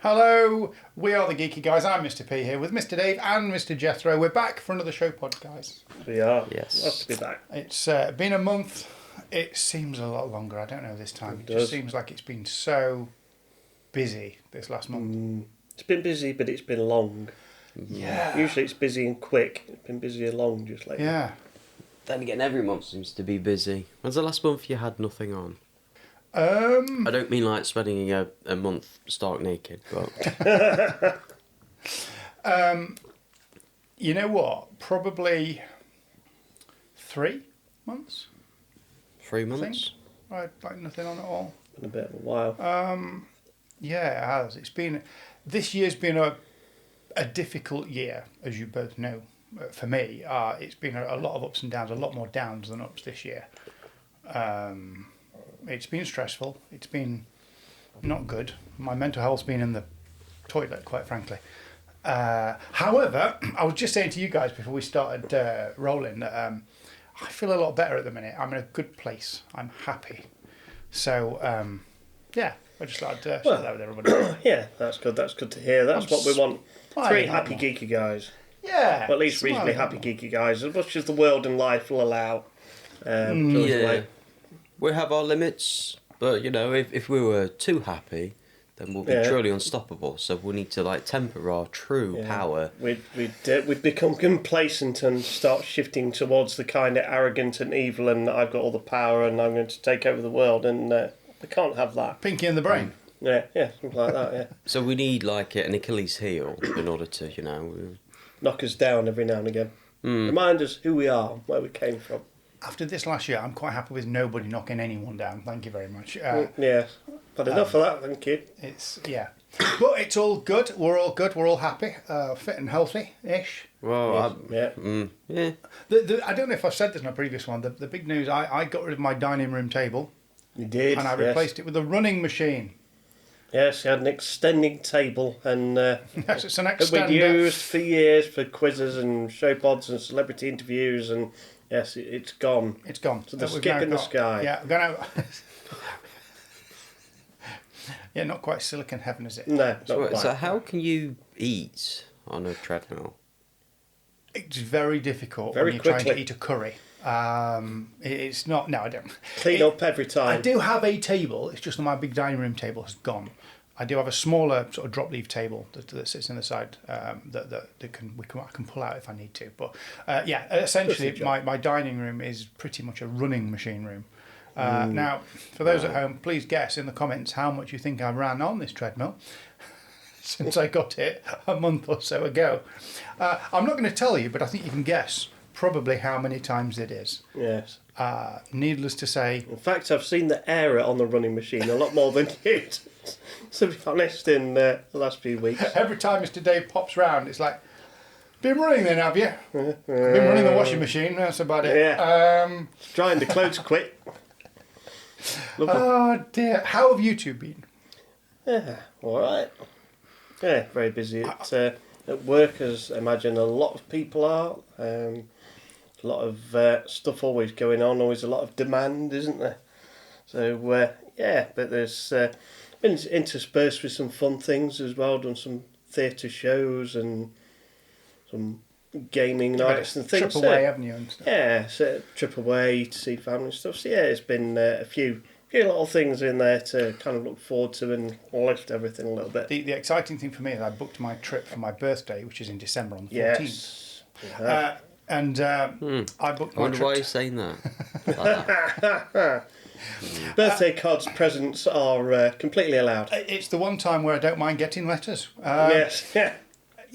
Hello, we are the Geeky Guys. I'm Mr. P here with Mr. Dave and Mr. Jethro. We're back for another ShowPod, guys. We are. Yes. Nice to be back. It's been a month. It seems a lot longer. I don't know this time. It just seems like it's been so busy this last month. It's been busy, but it's been long. Yeah. Usually it's busy and quick. It's been busy and long just lately. Yeah. Then again, every month seems to be busy. When's the last month you had nothing on? I don't mean like spending a month stark naked, but... You know what? Probably 3 months. 3 I think. months? Like nothing on at all. Been a bit of a while. Yeah, it has. This year's been a difficult year, as you both know. For me, it's been a lot of ups and downs, a lot more downs than ups this year. It's been stressful. It's been not good. My mental health's been in the toilet, quite frankly. However, I was just saying to you guys before we started rolling that I feel a lot better at the minute. I'm in a good place. I'm happy. So, yeah, I just thought I'd share that with everybody. Yeah, that's good. That's good to hear. That's what we want. 3 happy geeky guys. Yeah. Well, at least reasonably happy geeky guys, as much as the world and life will allow. Yeah. We have our limits, but, you know, if we were too happy, then we'll be truly unstoppable. So we need to, like, temper our true power. We'd become complacent and start shifting towards the kind of arrogant and evil and I've got all the power and I'm going to take over the world, and we can't have that. Pinky in the brain. Yeah, something like that, yeah. So we need, like, an Achilles heel in order to, you know... Knock us down every now and again. Remind us who we are, where we came from. After this last year, I'm quite happy with nobody knocking anyone down. Thank you very much. Yeah, but enough of that, thank you. But it's all good. We're all good. We're all happy, fit and healthy-ish. Well, Yeah. I don't know if I've said this in a previous one. The big news, I got rid of my dining room table. You did, and I replaced it with a running machine. Yes, you had an extending table, and Yes, it's an that extender. we'd used for years for quizzes and ShowPods and celebrity interviews, and yes, it's gone. It's gone. So the We've skip now in the got- sky. Yeah, I'm going to... Yeah, not quite silicon heaven, is it? No, not so quite. how can you eat on a treadmill? It's very difficult Very when you're trying to quickly. eat a curry. It's not... No, I don't. Clean up every time. I do have a table. It's just that my big dining room table has gone. I do have a smaller sort of drop leaf table that sits in the side that I can pull out if I need to. But essentially my dining room is pretty much a running machine room. Now, for those at home, please guess in the comments how much you think I ran on this treadmill since I got it a month or so ago. I'm not going to tell you, but I think you can guess probably how many times it is. Yes. Needless to say... In fact, I've seen the error on the running machine a lot more than you, to be honest, in the last few weeks. Every time Mr. Dave pops round, it's like, been running then, have you? Been running the washing machine, that's about it. Yeah. Drying the clothes quick. Oh dear, how have you two been? Yeah, all right. Yeah, very busy at work, as I imagine a lot of people are. A lot of stuff always going on, always a lot of demand, isn't there? So, but there's been interspersed with some fun things as well, done some theatre shows and some gaming nights and things. Trip away, haven't you? And stuff. Yeah, so trip away to see family and stuff. So yeah, it's been a few little things in there to kind of look forward to and lift everything a little bit. The exciting thing for me is I booked my trip for my birthday, which is in December on the 14th. Yes. Yeah. I booked I my wonder trip. why you're saying that. Like that. Birthday cards, presents are completely allowed. It's the one time where I don't mind getting letters. Yes, yeah.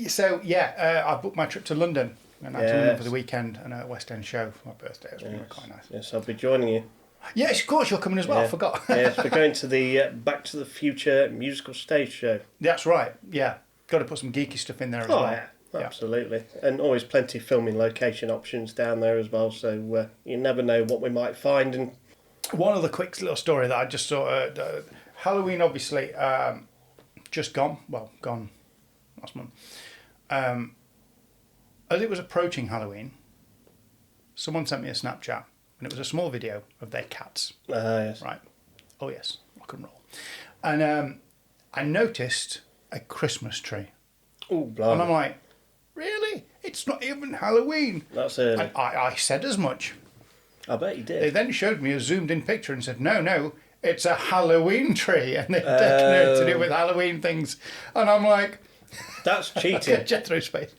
So, I booked my trip to London. And I to London for the weekend and a West End show for my birthday. It was really quite nice. Yes, I'll be joining you. Yes, of course, you're coming as well. Yeah. I forgot. Yes, we're going to the Back to the Future musical stage show. That's right, yeah. Got to put some geeky stuff in there as well. Yeah, absolutely. And always plenty of filming location options down there as well, so you never know what we might find. And one other quick little story that I just saw. Halloween, obviously, just gone. Well, gone last month. As it was approaching Halloween, someone sent me a Snapchat, and it was a small video of their cats. yes. Right. Oh, yes. Rock and roll. And I noticed a Christmas tree. Oh, blimey. And I'm like, really? It's not even Halloween. That's early. And I said as much. I bet you did. They then showed me a zoomed-in picture and said, no, it's a Halloween tree. And they decorated it with Halloween things. And I'm like... That's cheating. Jethro's face.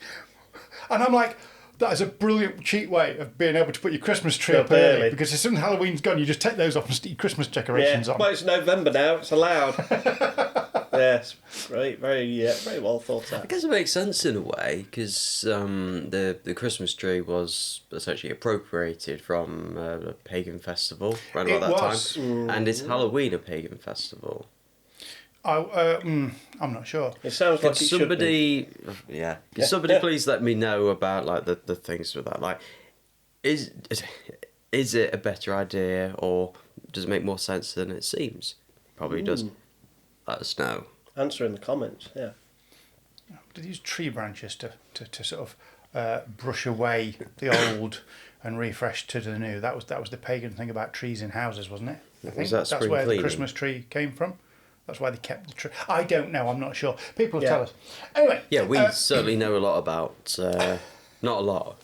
And I'm like, that is a brilliant cheat way of being able to put your Christmas tree up early. Because as soon as Halloween's gone, you just take those off and stick your Christmas decorations on. Well, it's November now. It's allowed. Yes, very well thought out. I guess it makes sense in a way because the Christmas tree was essentially appropriated from a pagan festival around about that time, and is Halloween a pagan festival? I'm not sure. It sounds like it should be. Yeah. Can somebody please let me know about like the things with that? Like, is it a better idea or does it make more sense than it seems? Probably does. Let us know. Answer in the comments. Yeah. Did they use tree branches to sort of brush away the old and refresh to the new? That was the pagan thing about trees in houses, wasn't it? I think that's where the Christmas tree came from. That's why they kept the tree. I don't know. I'm not sure. People will tell us. Anyway. Yeah, we certainly know a lot about. Not a lot.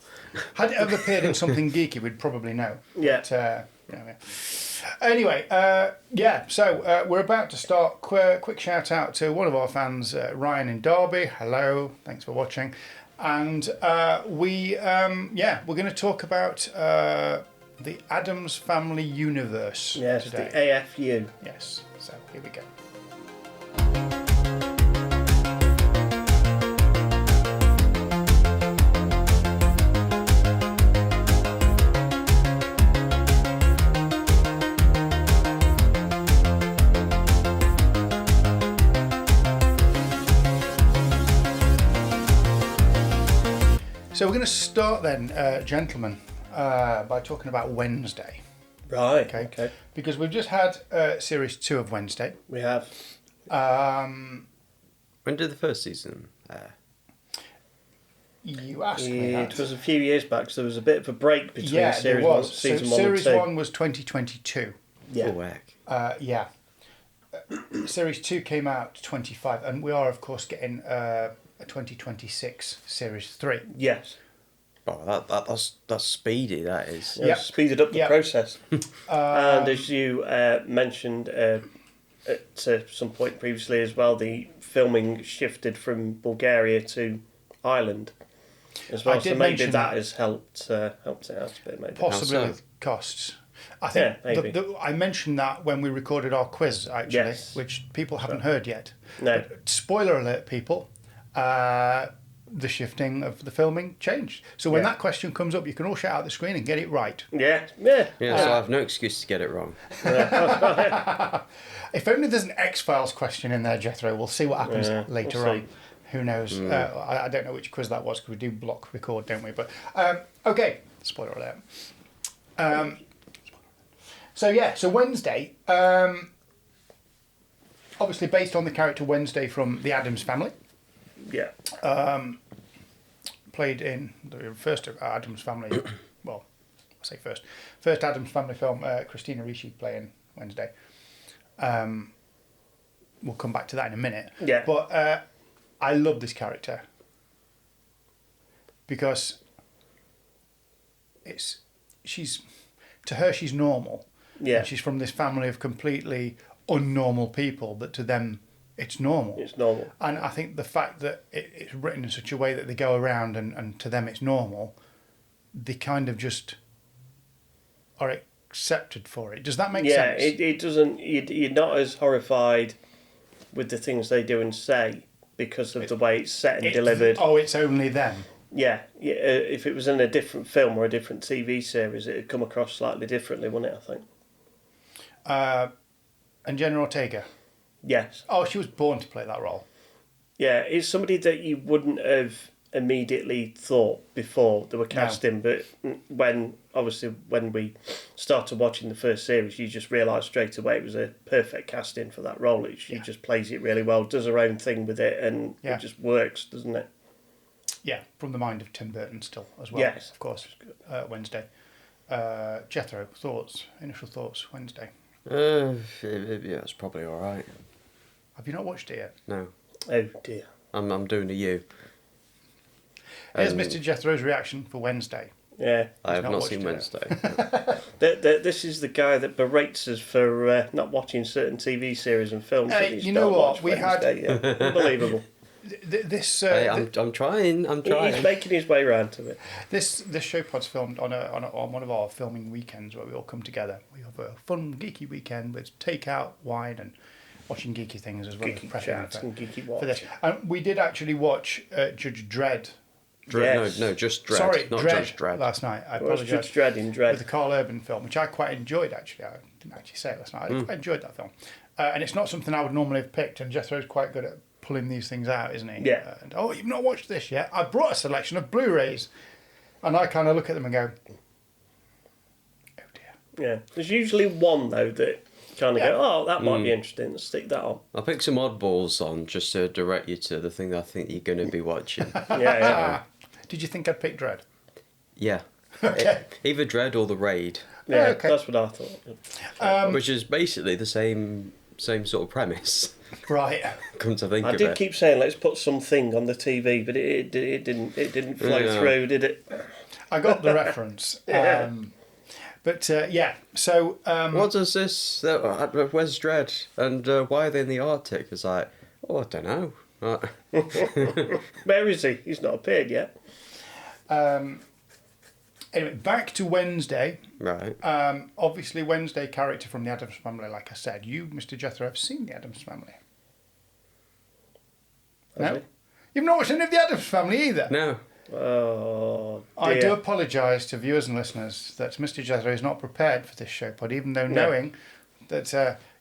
Had it ever appeared in something geeky, we'd probably know. Yeah. But, anyway, so we're about to start. Quick shout out to one of our fans, Ryan in Derby. Hello, thanks for watching. And we're going to talk about the Addams Family universe yes, today. The AFU. Yes, so here we go. So we're going to start then, gentlemen, by talking about Wednesday. Right. Okay. Because we've just had series 2 of Wednesday. We have. When did the first season air? You asked me that. It was a few years back, so there was a bit of a break between series 1, season 1 and 2. Series 1 was 2022. Yeah. Oh, heck. Yeah. Series 2 came out 25, and we are, of course, getting a 2026 Series 3. Yes. Oh, that's speedy, that is. Yeah, speeded up the process. And as you mentioned at some point previously as well, the filming shifted from Bulgaria to Ireland as well. So maybe that has helped it out a bit, maybe. Possibly with costs. I think I mentioned that when we recorded our quiz, actually, which people haven't heard yet. No. But spoiler alert, people. The shifting of the filming changed. So when that question comes up, you can all shout out the screen and get it right. Yeah. So I have no excuse to get it wrong. If only there's an X-Files question in there, Jethro. We'll see what happens later on. Who knows? I don't know which quiz that was because we do block record, don't we? But okay, spoiler alert. So Wednesday, obviously based on the character Wednesday from the Addams Family. Yeah. Played in the first Addams Family. Well, I say first Addams Family film. Christina Ricci playing Wednesday. We'll come back to that in a minute. Yeah. But I love this character because she's normal. Yeah. And she's from this family of completely unnormal people that to them it's normal. It's normal. And I think the fact that it's written in such a way that they go around and to them it's normal, they kind of just are accepted for it. Does that make sense? Yeah, it doesn't. You're not as horrified with the things they do and say because of the way it's set and delivered. Oh, it's only them. Yeah. If it was in a different film or a different TV series, it'd come across slightly differently, wouldn't it, I think? And Jenna Ortega. Yes. Oh, she was born to play that role. Yeah, it's somebody that you wouldn't have immediately thought before they were casting, but when we started watching the first series, you just realised straight away it was a perfect casting for that role. She just plays it really well, does her own thing with it, and it just works, doesn't it? Yeah, from the mind of Tim Burton still as well. Yes. Of course, Wednesday. Jethro, initial thoughts, Wednesday? Yeah, it's probably all right. Have you not watched it yet? No. Oh dear. I'm doing a you. Here's Mr. Jethro's reaction for Wednesday. Yeah. I have not not watched seen it. Wednesday. This is the guy that berates us for not watching certain TV series and films. that we You know start what? watch We had- Wednesday, yeah. Unbelievable. This Hey, I'm trying. He's making his way around to it. this ShowPod's filmed on one of our filming weekends where we all come together. We have a fun geeky weekend with takeout, wine, and watching geeky things as well as Geeky prepping chat for, and geeky for this. watch. And we did actually watch Judge Dredd. Yes. No, just Dredd. Sorry, not Dredd, Judge Dredd. last night. I It was apologise. Judge Dredd in With Dredd. the Carl Urban film, which I quite enjoyed actually. I didn't actually say it last night. I enjoyed that film. And it's not something I would normally have picked, and Jethro's quite good at pulling these things out, isn't he? Yeah. And, oh, you've not watched this yet? I brought a selection of Blu-rays. And I kind of look at them and go, oh dear. Yeah. There's usually one, though, that kind of Yeah. go, oh, that might be interesting. Let's stick that on. I picked some oddballs on just to direct you to the thing that I think you're going to be watching. Yeah. Did you think I'd pick Dredd? Yeah. Okay. Either Dredd or The Raid, Yeah, Okay. that's what I thought. which is basically the same sort of premise. Right. Come to think I of did it. keep saying let's put something on the TV, but it didn't flow Yeah. through, did it? I got the reference. Yeah. But yeah, so What does this? Where's Dredd? And why are they in the Arctic? It's like, oh, I don't know. Where is he? He's not appeared yet. anyway, back to Wednesday. Right. Obviously, Wednesday character from the Addams Family, like I said. You, Mr. Jethro, have seen the Addams Family. Has No? You've not watched any of the Addams Family either? No. Oh, dear. I do apologise to viewers and listeners that Mr. Jethro is not prepared for this ShowPod, even though knowing that,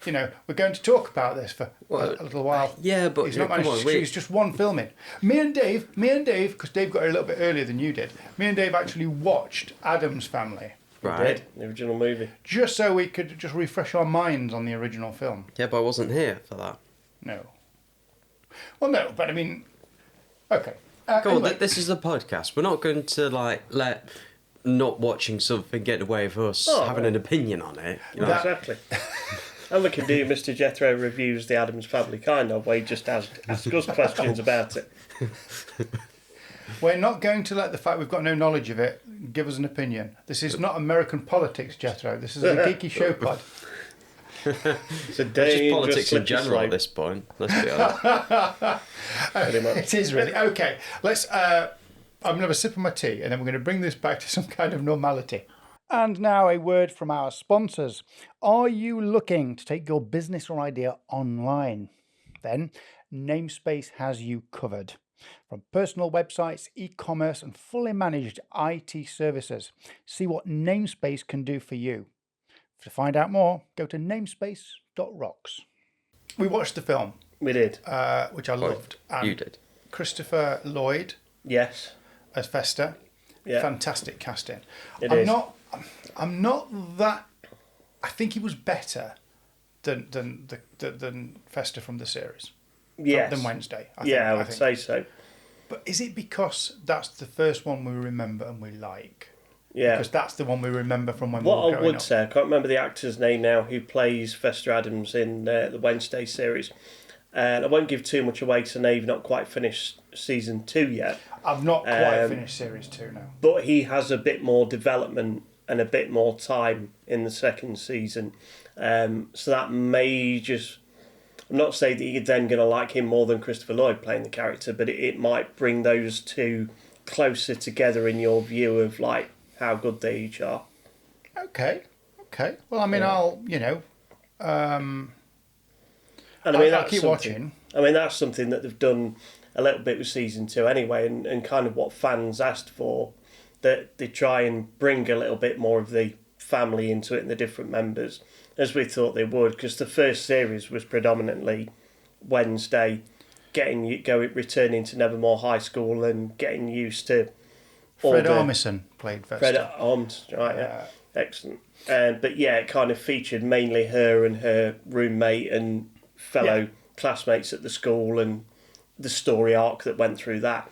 we're going to talk about this for a little while. Yeah, but He's not come managed on, to choose just one film in. Me and Dave, because Dave got it a little bit earlier than you did, me and Dave actually watched Addams Family, Right. Dead, the original movie. just so we could just refresh our minds on the original film. Yeah, but I wasn't here for that. No. Well, no, but I mean, okay. Go on, Anyway, this is a podcast. We're not going to let not watching something get away with us having an opinion on it. You know? Exactly. And we can do Mr. Jethro reviews the Addams Family kind of, where he just ask us questions about it. we're not going to let the fact we've got no knowledge of it give us an opinion. This is not American politics, Jethro. This is a geeky show pod. It's a It's just dangerous politics in slippery general at slope. this point. Let's be honest. Pretty much. It is really. Okay, let's. I'm going to have a sip of my tea and then we're going to bring this back to some kind of normality. And now a word from our sponsors. Are you looking to take your business or idea online? Then Namespace has you covered. From personal websites, e-commerce and fully managed IT services. See what Namespace can do for you. To find out more, go to namespace.rocks. We watched the film, We did. which I loved. And You did. Christopher Lloyd Yes. as Fester. Yeah. Fantastic casting. It I'm is. not that. I think he was better than Fester from the series. Yes. Than Wednesday. I would think. say so. But is it because that's the first one we remember and we like? Yeah. Because that's the one we remember from when we What were I growing would up. say, I can't remember the actor's name now who plays Fester Addams in the Wednesday series. And I won't give too much away because I know you've not quite finished season 2 yet. I've not quite finished series 2 now. But he has a bit more development and a bit more time in the second season. So that may just... I'm not saying that you're then going to like him more than Christopher Lloyd playing the character, but it might bring those two closer together in your view of like how good they each are. Okay. Well, I mean, I'll, And I'll that's keep something- watching. I mean, that's something that they've done a little bit with season 2 anyway, and kind of what fans asked for, that they try and bring a little bit more of the family into it and the different members, as we thought they would, because the first series was predominantly Wednesday, returning to Nevermore High School and getting used to Fred Armisen played Fester. Fred Arms, right? Yeah, excellent. But yeah, it kind of featured mainly her and her roommate and fellow classmates at the school and the story arc that went through that.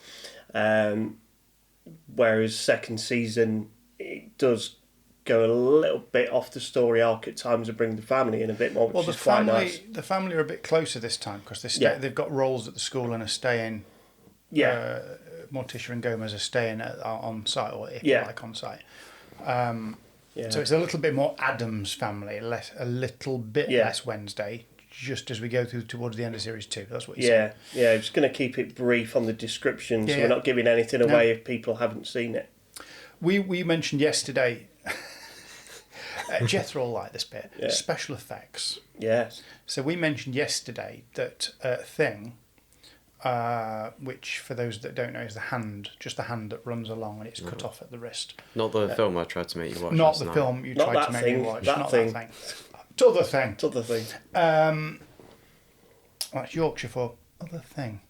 Whereas second season, it does go a little bit off the story arc at times and bring the family in a bit more, which is quite nice. The family are a bit closer this time because they've got roles at the school and are staying. Yeah. Morticia and Gomez are staying on site, or if you like on site. So it's a little bit more Addams Family, a little bit less Wednesday, just as we go through towards the end of series 2. That's what you said. Yeah. I'm just going to keep it brief on the description, so we're not giving anything away if people haven't seen it. We mentioned yesterday. Jethro will like this bit. Yeah. Special effects. Yes. So we mentioned yesterday that Thing, which for those that don't know is the hand that runs along and it's cut off at the wrist. Not the film I tried to make you watch. Not the film you tried to make me watch. Not that thing. T'other thing. T'other thing. That's Yorkshire for other thing.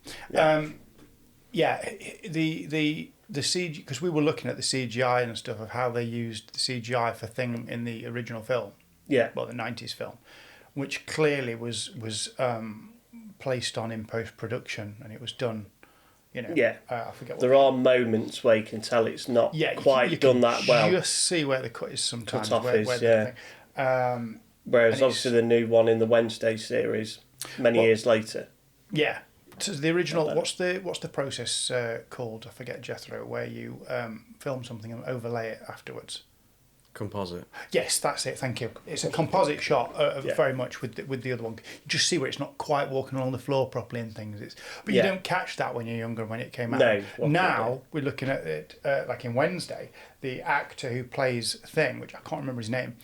The CG, because we were looking at the CGI and stuff of how they used the CGI for Thing in the original film. Yeah. Well, the 90s film, which clearly was placed on in post-production and it was done, I forget what. There are moments where you can tell it's not quite done that well. You just see where the cut is sometimes. Cut off whereas obviously the new one in the Wednesday series, years later. Yeah. So the original, what's the process called? I forget, Jethro, where you film something and overlay it afterwards. Composite. Yes, that's it. Thank you. It's a composite shot, very much with the other one. You just see where it's not quite walking along the floor properly and things. But you don't catch that when you're younger when it came out. No. Now we're looking at it like in Wednesday. The actor who plays Thing, which I can't remember his name,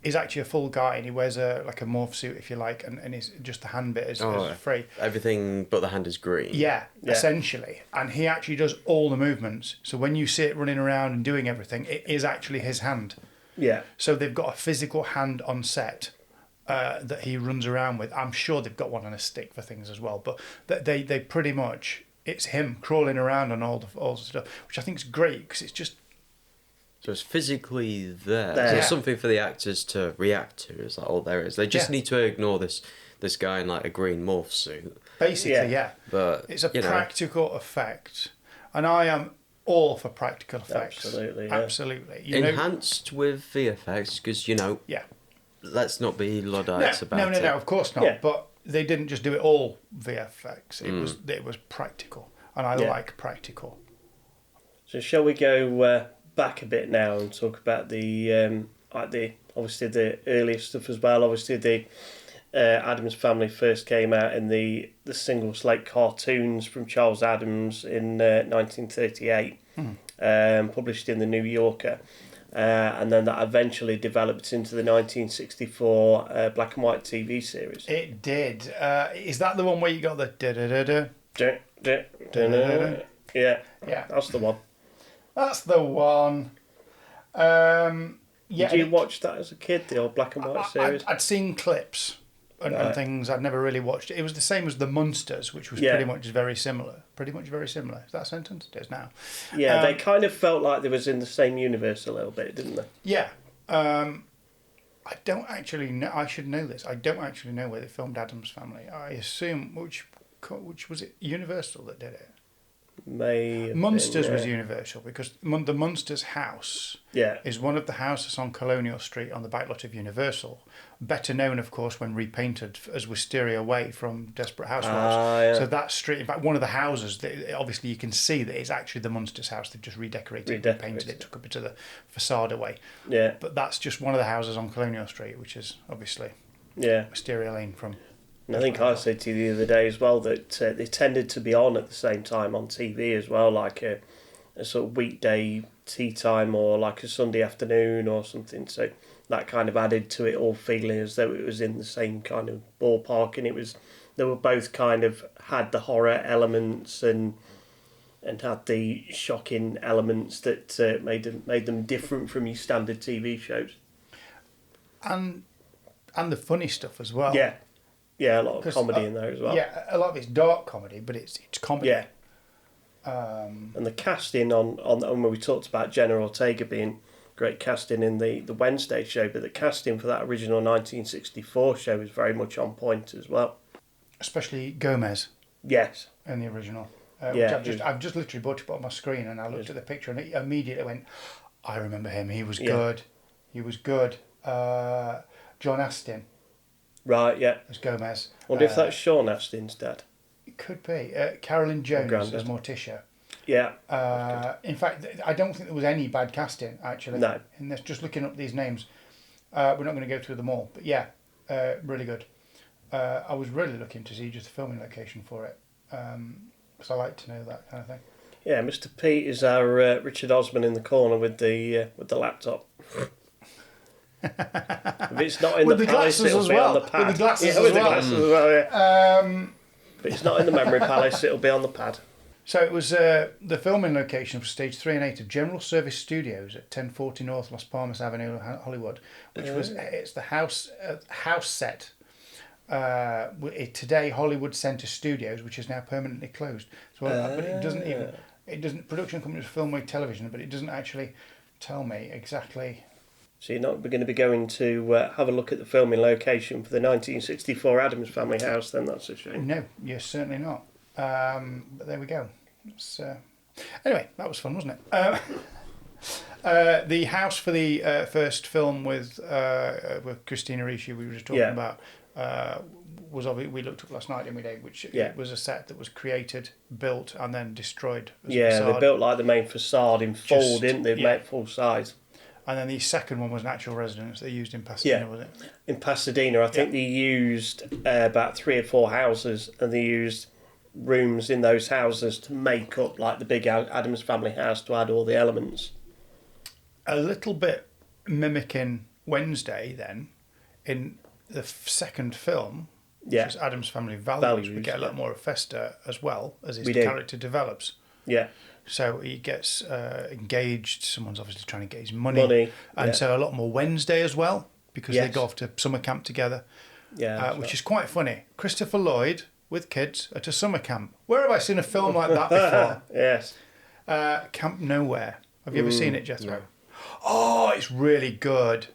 is actually a full guy and he wears a morph suit, if you like, and he's just the hand bit is free. Everything but the hand is green. Yeah, essentially. And he actually does all the movements. So when you see it running around and doing everything, it is actually his hand. Yeah. So they've got a physical hand on set that he runs around with. I'm sure they've got one on a stick for things as well. But they pretty much, it's him crawling around on all the stuff, which I think is great because it's just... So it's physically there. There's something for the actors to react to. Is that all there is? They just need to ignore this guy in like a green morph suit. Basically, But it's a practical effect, and I am all for practical effects. Absolutely. Enhanced with VFX, because let's not be Luddites about it. No, of course not. Yeah. But they didn't just do it all VFX. It was practical, and I like practical. So shall we go back a bit now and talk about the obviously the earlier stuff as well. Obviously the Addams Family first came out in the single slate cartoons from Charles Addams in 1938, published in the New Yorker, and then that eventually developed into the 1964 black and white TV series. It did. Is that the one where you got the Yeah, that's the one. That's the one. Did you watch that as a kid, the old black and white series? I'd seen clips and things. I'd never really watched it. It was the same as The Munsters, which was pretty much very similar. Is that a sentence? It is now. Yeah, they kind of felt like they was in the same universe a little bit, didn't they? Yeah. I don't actually know. I should know this. I don't actually know where they filmed Addams Family. I assume, which was it Universal that did it? Munsters was Universal because the Munsters house is one of the houses on Colonial Street on the back lot of Universal, better known of course when repainted as Wisteria Way from Desperate Housewives. So that street, in fact one of the houses, obviously you can see that it's actually the Munsters house. They've just redecorated it, painted it, took a bit of the facade away, but that's just one of the houses on Colonial Street, which is obviously Wisteria Lane from... And I think I said to you the other day as well that they tended to be on at the same time on TV as well, like a sort of weekday tea time or like a Sunday afternoon or something. So that kind of added to it all, feeling as though it was in the same kind of ballpark, and they were both kind of had the horror elements and had the shocking elements that made them different from your standard TV shows. And the funny stuff as well. Yeah, a lot of comedy in there as well. Yeah, a lot of it's dark comedy, but it's comedy. Yeah. And the casting on when we talked about Jenna Ortega being great casting in the Wednesday show, but the casting for that original 1964 show is very much on point as well. Especially Gomez. Yes. In the original. Which I've just literally brought it up on my screen and I looked at the picture and it immediately went, I remember him. He was good. He was good. John Astin Right, yeah. as Gomez. Wonder if that's Sean Astin's dad. It could be. Carolyn Jones granddad. as Morticia. Yeah. In fact, I don't think there was any bad casting, actually. No. In this, just looking up these names. We're not going to go through them all. But yeah, really good. I was really looking to see just the filming location for it. Because I like to know that kind of thing. Yeah, Mr. Pete is our Richard Osman in the corner with the laptop. If it's not in With the the palace, glasses it'll as be well. on the pad. With the glasses yeah, with as the well. glasses as well, yeah. If it's not in the memory palace, it'll be on the pad. So it was the filming location for stage 3 and 8 of General Service Studios at 1040 North Las Palmas Avenue, Hollywood, which was it's the house set. Today Hollywood Center Studios, which is now permanently closed. So, but it doesn't. Production companies film with television, but it doesn't actually tell me exactly. So you're not going to be going to have a look at the filming location for the 1964 Addams Family house, then? That's a shame. No, you're certainly not. But there we go. Anyway, that was fun, wasn't it? The house for the first film with Christina Ricci we were just talking about was obviously, we looked up last night, didn't we, Dave? Which it was a set that was created, built, and then destroyed. As a facade. They built like the main facade in full, didn't they? Made full size. And then the second one was an actual residence they used in Pasadena, was it? In Pasadena, I think they used about 3 or 4 houses, and they used rooms in those houses to make up like the big Addams Family house to add all the elements. A little bit mimicking Wednesday, then, in the second film, which is Addams Family Values, we get a lot more of Fester as well as his character develops. Yeah. So he gets engaged. Someone's obviously trying to get his money. And so a lot more Wednesday as well, because they go off to summer camp together, which is quite funny. Christopher Lloyd with kids at a summer camp. Where have I seen a film like that before? Yes. Camp Nowhere. Have you ever seen it, Jethro? No. Oh, it's really good.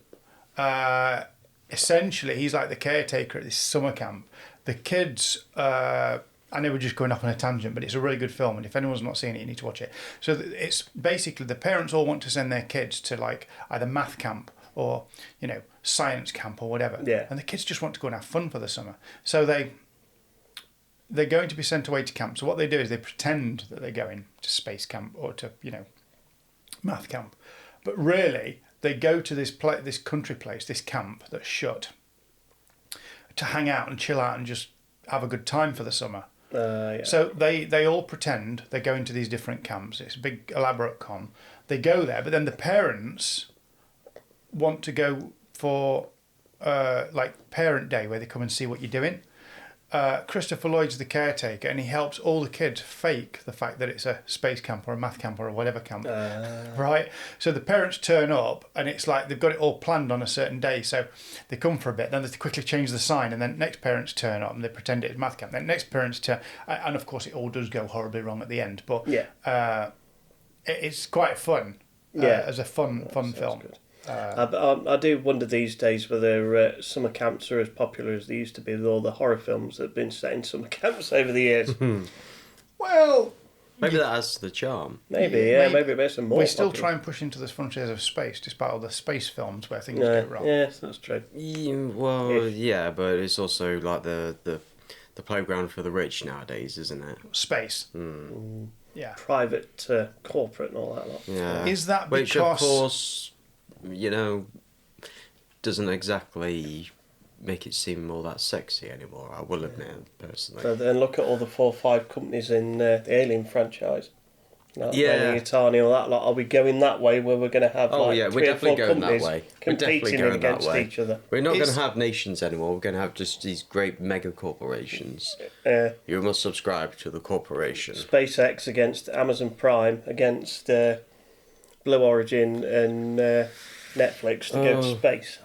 Essentially, he's like the caretaker at this summer camp. The kids... I know we're just going off on a tangent, but it's a really good film, and if anyone's not seen it, you need to watch it. So it's basically the parents all want to send their kids to like either math camp or, science camp or whatever. Yeah. And the kids just want to go and have fun for the summer. So they're going to be sent away to camp. So what they do is they pretend that they're going to space camp or to, math camp. But really, they go to this country place, this camp that's shut, to hang out and chill out and just have a good time for the summer. So they all pretend they're going to these different camps. It's a big elaborate con. They go there, but then the parents want to go for like parent day, where they come and see what you're doing. Christopher Lloyd's the caretaker, and he helps all the kids fake the fact that it's a space camp or a math camp or a whatever camp, right? So the parents turn up, and it's like they've got it all planned on a certain day. So they come for a bit, then they quickly change the sign, and then next parents turn up, and they pretend it's math camp. Then next parents turn, and of course it all does go horribly wrong at the end. But it's quite fun. As a fun film. Good. I do wonder these days whether summer camps are as popular as they used to be with all the horror films that have been set in summer camps over the years. Well, maybe that adds to the charm. Maybe it makes them more we still popular. try and push into the frontiers of space, despite all the space films where things go wrong. Yes, that's true. But it's also like the playground for the rich nowadays, isn't it? Space. Yeah. Private, corporate and all that lot. Yeah. Is that because... Which, of course, doesn't exactly make it seem all that sexy anymore, I will admit, personally. So then look at all the 4 or 5 companies in the Alien franchise. Itani, all that lot. Are we going that way where we're going to have we're 3 or 4 definitely going that companies way. competing against each other? We're not going to have nations anymore. We're going to have just these great mega corporations. You must subscribe to the corporation. SpaceX against Amazon Prime against Blue Origin and Netflix to go to space.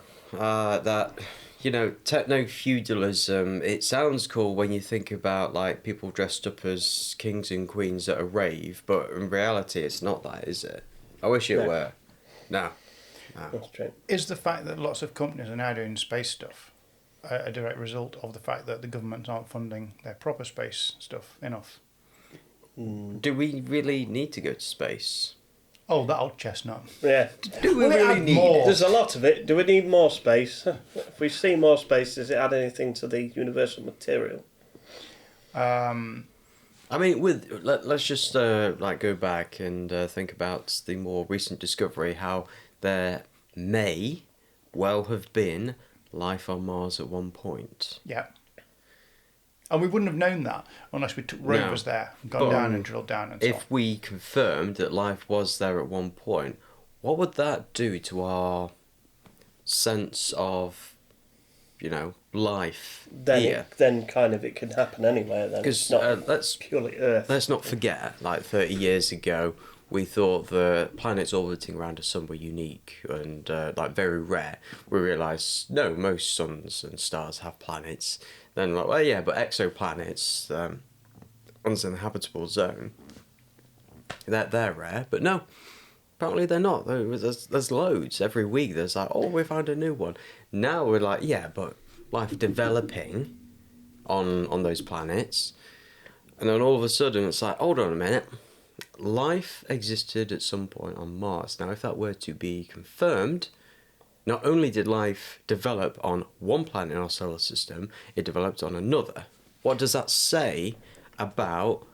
Techno-feudalism, it sounds cool when you think about like people dressed up as kings and queens at a rave, but in reality it's not that, is it? I wish it were. No. That's true. Is the fact that lots of companies are now doing space stuff a direct result of the fact that the governments aren't funding their proper space stuff enough? Do we really need to go to space? Oh, that old chestnut. Yeah. Do we Will it really add need more? it? There's a lot of it. Do we need more space? If we see more space, does it add anything to the universal material? I mean, let's just go back and think about the more recent discovery, how there may well have been life on Mars at one point. Yeah. And we wouldn't have known that unless we took rovers there, gone down and drilled down and so on. If we confirmed that life was there at one point, what would that do to our sense of, life here? Then kind of it can happen anywhere then. Because that's purely Earth. let's not forget, 30 years ago, we thought the planets orbiting around the sun were unique and very rare. We realised, no, most suns and stars have planets. Then but exoplanets, ones in the habitable zone, they're rare. But no, apparently they're not. There's loads every week. There's we found a new one. Now we're but life developing on those planets, and then all of a sudden it's hold on a minute. Life existed at some point on Mars. Now, if that were to be confirmed, not only did life develop on one planet in our solar system, it developed on another. What does that say about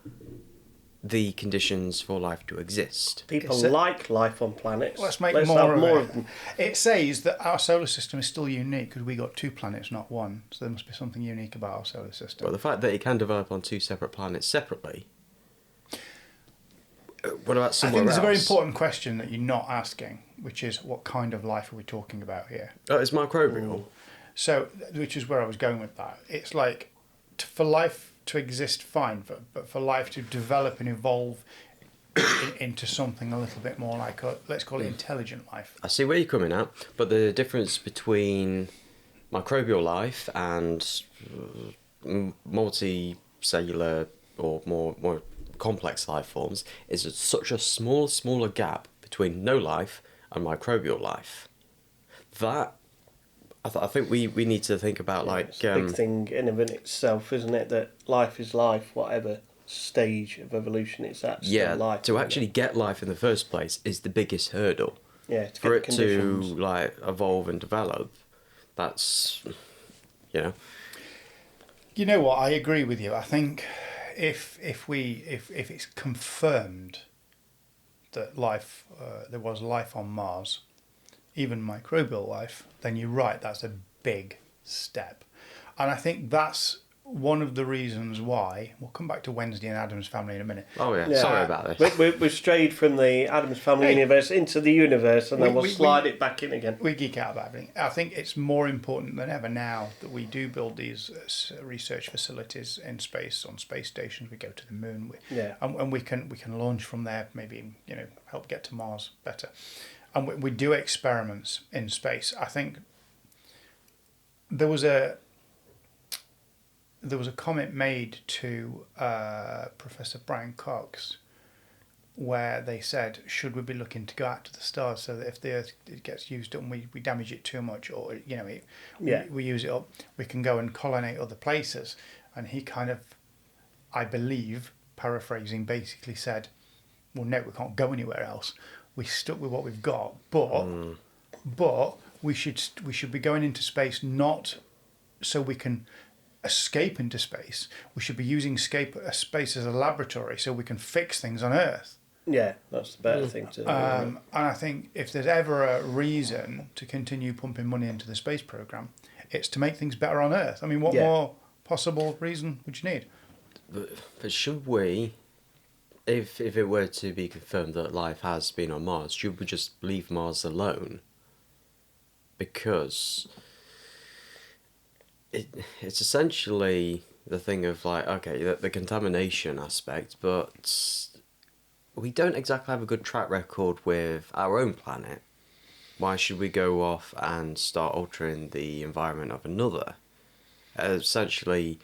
the conditions for life to exist? People like life on planets. Let's make have more of them. It says that our solar system is still unique because we got 2 planets, not one. So there must be something unique about our solar system. Well, the fact that it can develop on 2 separate planets separately. What about somewhere I think there's else? a very important question that you're not asking, which is what kind of life are we talking about here? Oh, it's microbial. Ooh. So, which is where I was going with that. It's like, for life to exist, fine, but for life to develop and evolve into something a little bit more like, let's call it intelligent life. I see where you're coming at, but the difference between microbial life and multicellular or more complex life forms is such a smaller gap between no life and microbial life. That I think we need to think about It's a big thing in and of itself, isn't it? That life is life, whatever stage of evolution it's at. Still life, to actually get life in the first place is the biggest hurdle. Yeah, for it to evolve and develop. That's You know what? I agree with you. I think if it's confirmed that there was life on Mars, even microbial life, then you're right. That's a big step, and I think that's one of the reasons why we'll come back to Wednesday and Addams Family in a minute. Oh yeah, sorry about this. We've strayed from the Addams Family universe into the universe, and then we'll slide it back in again. We geek out about everything. I think it's more important than ever now that we do build these research facilities in space, on space stations. We go to the moon, and we can launch from there. Maybe help get to Mars better, and we do experiments in space. I think there was a comment made to Professor Brian Cox where they said, should we be looking to go out to the stars so that if the Earth gets used up and we damage it too much, or we use it up, we can go and colonate other places? And he kind of, I believe, paraphrasing, basically said, well, no, we can't go anywhere else. We're stuck with what we've got, but we should be going into space not so we can escape into space. We should be using space as a laboratory so we can fix things on Earth. Yeah, that's the better thing to do. And I think if there's ever a reason to continue pumping money into the space program, it's to make things better on Earth. I mean, what more possible reason would you need? But should we, if it were to be confirmed that life has been on Mars, should we just leave Mars alone? Because it's essentially the thing of the contamination aspect, but we don't exactly have a good track record with our own planet. Why should we go off and start altering the environment of another? Essentially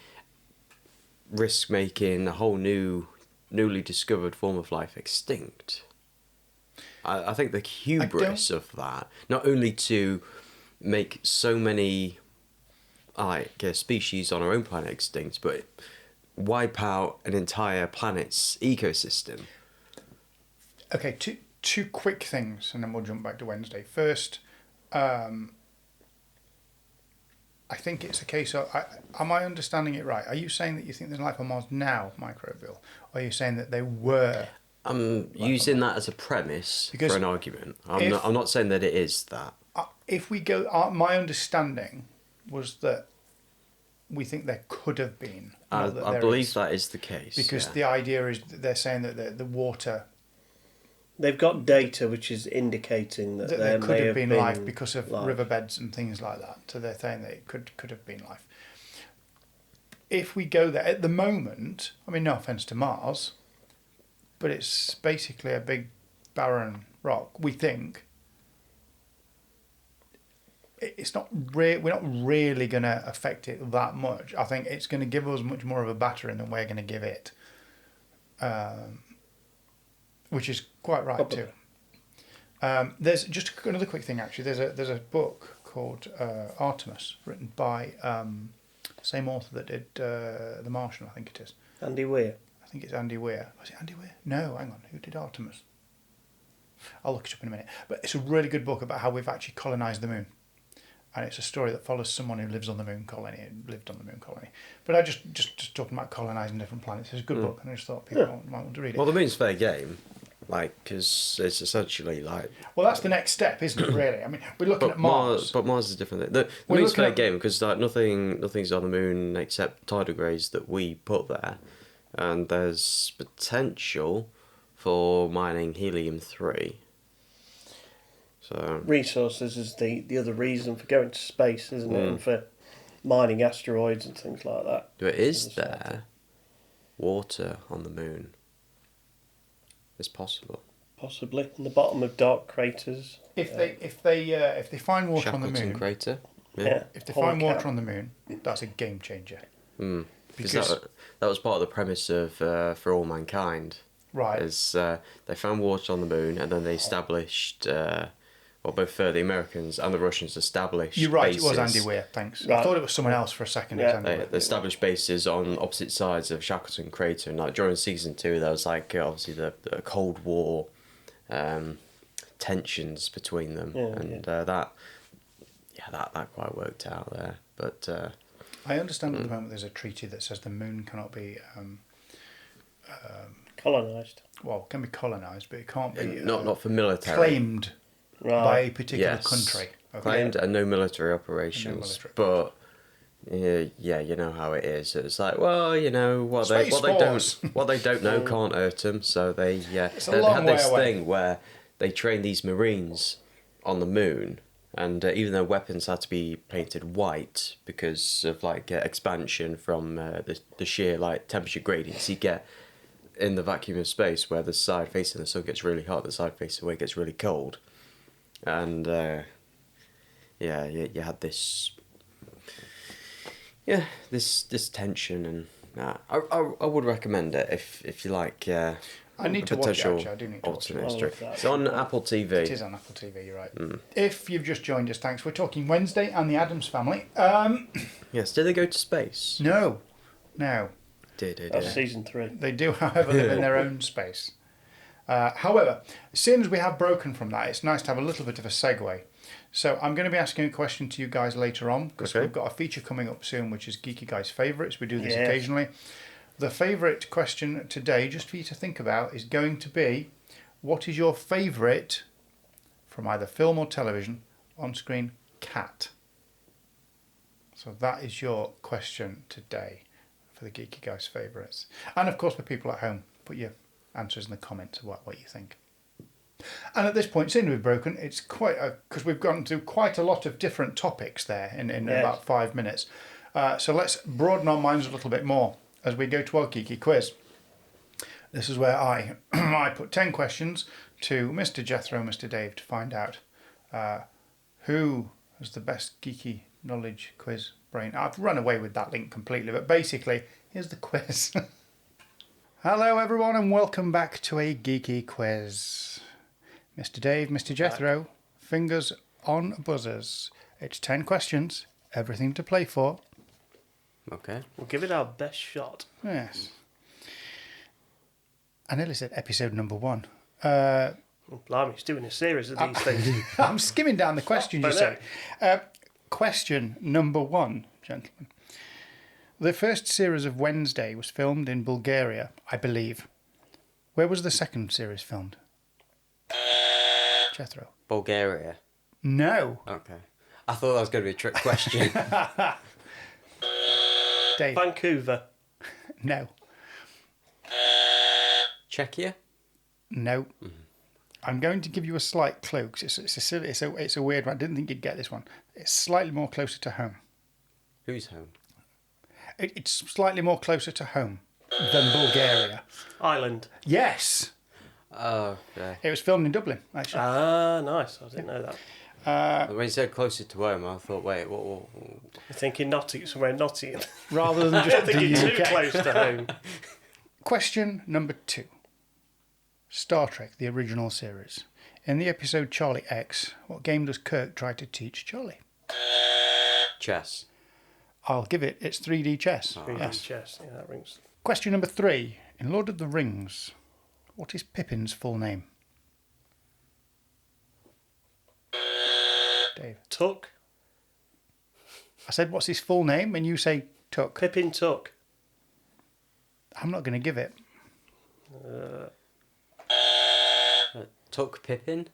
risk making a whole newly discovered form of life extinct. I think the hubris of that, not only to make so many species on our own planet extinct, but wipe out an entire planet's ecosystem. Okay, 2 quick things, and then we'll jump back to Wednesday. First, I think it's a case of, am I understanding it right? Are you saying that you think there's life on Mars now, Microbial? Or are you saying that they were? I'm using that as a premise Because for an argument. I'm not saying that it is that. If we go, my understanding was that we think there could have been. I believe that is the case. Because the idea is that they're saying that the water... They've got data which is indicating that there may could have been life because of life. riverbeds and things like that. So they're saying that it could have been life. If we go there, at the moment, I mean, no offence to Mars, but it's basically a big barren rock, we think. It's not we're not really going to affect it that much. I think it's going to give us much more of a battering than we're going to give it. Which is quite right too. There's just another quick thing actually. There's a book called Artemis, written by same author that did The Martian, I think it is. Andy Weir. I think it's Andy Weir. Was it Andy Weir? No, hang on. Who did Artemis? I'll look it up in a minute. But it's a really good book about how we've actually colonised the moon. And it's a story that follows someone who lives on the moon colony, lived on the moon colony. But I just talking about colonising different planets. It's a good book, and I just thought people might want to read it. Well, the moon's fair game, because it's essentially like. Well, that's the next step, isn't it? Really, I mean, we're looking at Mars. But Mars is a different thing. The moon's fair game because like nothing's on the moon except tardigrades that we put there, and there's potential for mining helium-3. So resources is the other reason for going to space, isn't it? And for mining asteroids and things like that. But is there water on the moon? It's possible. Possibly in the bottom of dark craters. If they find water on the Shackleton moon, crater. Yeah. if they find water on the moon, that's a game changer. Because that was part of the premise of For All Mankind. Right. Is they found water on the moon and then they established. Both the Americans and the Russians established. You're right. bases. It was Andy Weir. Thanks. Right. I thought it was someone else for a second. Yeah. It was Andy Weir. They established bases on opposite sides of Shackleton Crater, and like during season 2, there was like obviously the Cold War tensions between them, that quite worked out there. But I understand at the moment there's a treaty that says the moon cannot be colonised. Well, it can be colonised, but it can't be not for military claimed by a Right. particular country. Okay. claimed and no military operations, but. Yeah, you know how it is. It's like, well, you know what they don't know can't hurt them. So they they had this thing where they trained these Marines on the moon, and even their weapons had to be painted white because of like expansion from the sheer like temperature gradients you get in the vacuum of space, where the side facing the sun gets really hot, the side facing away gets really cold, and you had this. Yeah, this tension, and I would recommend it if you like. I need to watch it, actually. I do need to watch it. It's on Apple TV. It is on Apple TV, you're right. If you've just joined us, thanks. We're talking Wednesday and the Addams Family. Yes, did they go to space? No. That's season 3. They do, however, live in their own space. However, as soon as we have broken from that, it's nice to have a little bit of a segue. So I'm going to be asking a question to you guys later on, because we've got a feature coming up soon, which is Geeky Guys Favourites. We do this occasionally. The favourite question today, just for you to think about, is going to be, what is your favourite, from either film or television, on-screen cat? So that is your question today for the Geeky Guys Favourites. And of course, for people at home, put your answers in the comments of what you think. And at this point, seeing we've broken, it's quite because we've gone through quite a lot of different topics there in about 5 minutes. So let's broaden our minds a little bit more as we go to our geeky quiz. This is where I put 10 questions to Mr. Jethro, Mr. Dave, to find out who has the best geeky knowledge quiz brain. I've run away with that link completely, but basically, here's the quiz. Hello, everyone, and welcome back to a geeky quiz. Mr. Dave, Mr. Jethro, fingers on buzzers. It's 10 questions, everything to play for. Okay. We'll give it our best shot. Yes. I nearly said episode number 1. Blimey, he's doing a series of these things. I'm skimming down the questions, you say. Question number 1, gentlemen. The first series of Wednesday was filmed in Bulgaria, I believe. Where was the second series filmed? Jethro. Bulgaria. No. Okay. I thought that was going to be a trick question. Dave. Vancouver. No. Czechia? No. I'm going to give you a slight clue because it's a weird one. I didn't think you'd get this one. It's slightly more closer to home. Who's home? It's slightly more closer to home than Bulgaria. Ireland. Yes. Oh, okay. It was filmed in Dublin, actually. Ah, nice. I didn't know that. When you said closer to home, I thought, wait, what? I'm thinking Nottingham, somewhere in Nottingham. Rather than I'm just thinking the too UK. close to home. Question number 2. Star Trek, the original series. In the episode Charlie X, what game does Kirk try to teach Charlie? Chess. I'll give it. It's 3D chess. 3D Yes. chess. Yeah, that rings. Question number 3. In Lord of the Rings, what is Pippin's full name? Dave. Tuck. I said, what's his full name? And you say Tuck. Pippin Tuck. I'm not going to give it. Tuck Pippin?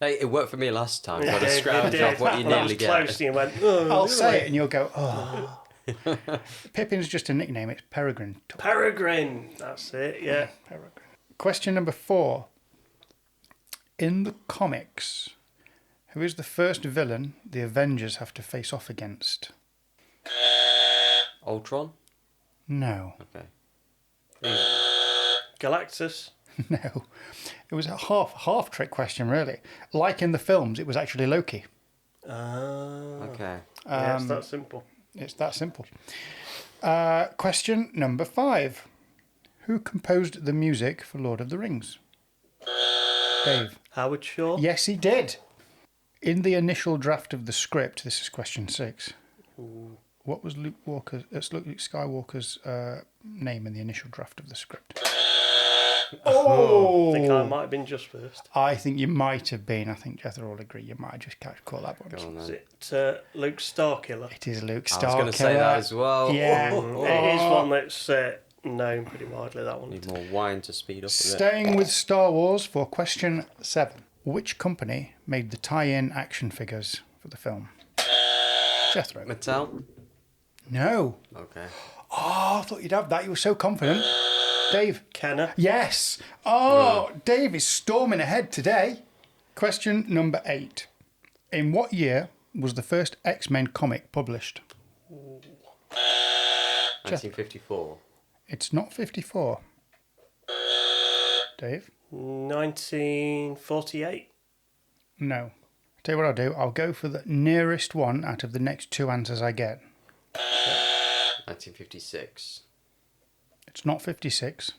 Hey, it worked for me last time. Got a scrounge off what you nearly get. Close and you went, oh, I'll say it and you'll go, oh. Pippin's just a nickname. It's Peregrine. Tuck. Peregrine. That's it, yeah. Peregrine. Question number 4. In the comics, who is the first villain the Avengers have to face off against? Ultron? No. Okay. Galactus. No. It was a half trick question, really. Like in the films, it was actually Loki. Okay. Yeah, it's that simple. It's that simple. Question number 5. Who composed the music for Lord of the Rings? Dave. Howard Shaw. Yes, he did. In the initial draft of the script, this is question 6. What was Luke Skywalker's name in the initial draft of the script? I think I might have been just first. I think you might have been. I think Jethro will agree. You might have just caught that one. Go on Is then. it Luke Starkiller? It is Luke I Starkiller. was going to say that as well. Yeah. It is one that's known pretty widely, that one. Need more wine to speed up a bit. Staying with Star Wars for question 7. Which company made the tie-in action figures for the film? Jethro. Mattel? No. Okay. Oh, I thought you'd have that. You were so confident. Dave. Kenner. Yes. Oh, Dave is storming ahead today. Question number 8. In what year was the first X-Men comic published? 1954. It's not 54. Dave? 1948. No. Tell you what I'll do. I'll go for the nearest one out of the next 2 answers I get. 1956. It's not 56.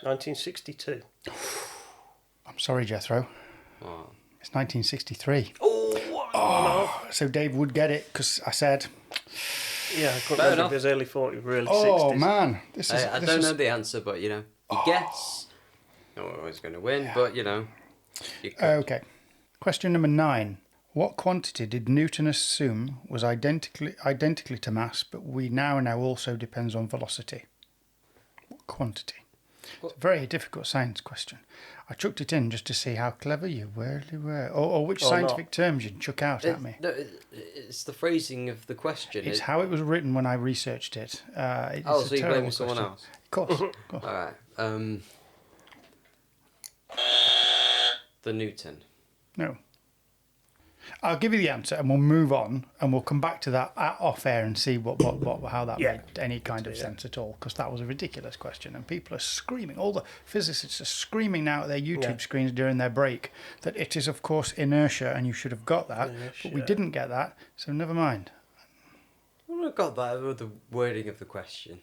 1962. I'm sorry, Jethro. Oh. It's 1963. Oh, So Dave would get it because I said, yeah, I couldn't Fair remember enough. if it was early 40s, really 60s. oh man, this is. I this don't is- know the answer, but you guess. Not always going to win, but you could. Okay. Question number 9. What quantity did Newton assume was identically to mass, but we now know also depends on velocity? What quantity? It's a very difficult science question. I chucked it in just to see how clever you really were, or which Or scientific not. terms you'd chuck out at me. No, it's the phrasing of the question. It's how it was written when I researched it. It's a so you terrible blame someone question. else? Of course. Of course. All right. The Newton. No. I'll give you the answer and we'll move on and we'll come back to that off air and see how that Yeah. made any kind of sense at all, because that was a ridiculous question and people are screaming. All the physicists are screaming now at their YouTube screens during their break that it is, of course, inertia and you should have got that, but we didn't get that, so never mind. I would have got that with the wording of the question.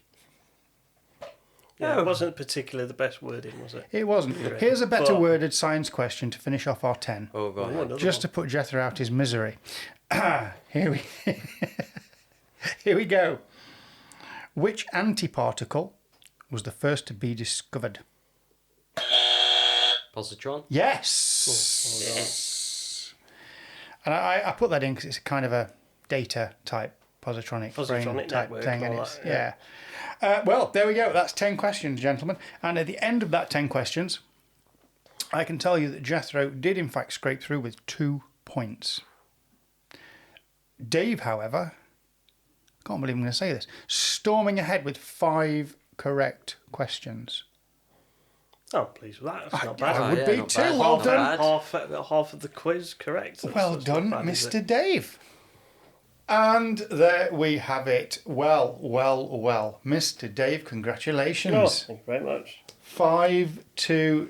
Yeah, No. it wasn't particularly the best wording, was it? It wasn't. Here's a better But- worded science question to finish off our 10. Oh, God. another Just to put Jethro out his misery. Here we go. Which antiparticle was the first to be discovered? Positron? Yes. And I put that in because it's kind of a data type positronic brain type thing, and it's well, there we go. That's 10 questions, gentlemen. And at the end of that 10 questions, I can tell you that Jethro did in fact scrape through with 2 points. Dave, however, I can't believe I'm going to say this, storming ahead with 5 correct questions. Oh, pleased with that. That's not bad. I would be too. Bad. Well done. Half of the quiz correct. Well done, Mr. Dave. And there we have it. Well, Mr. Dave, congratulations. Oh, thank you very much. 5-2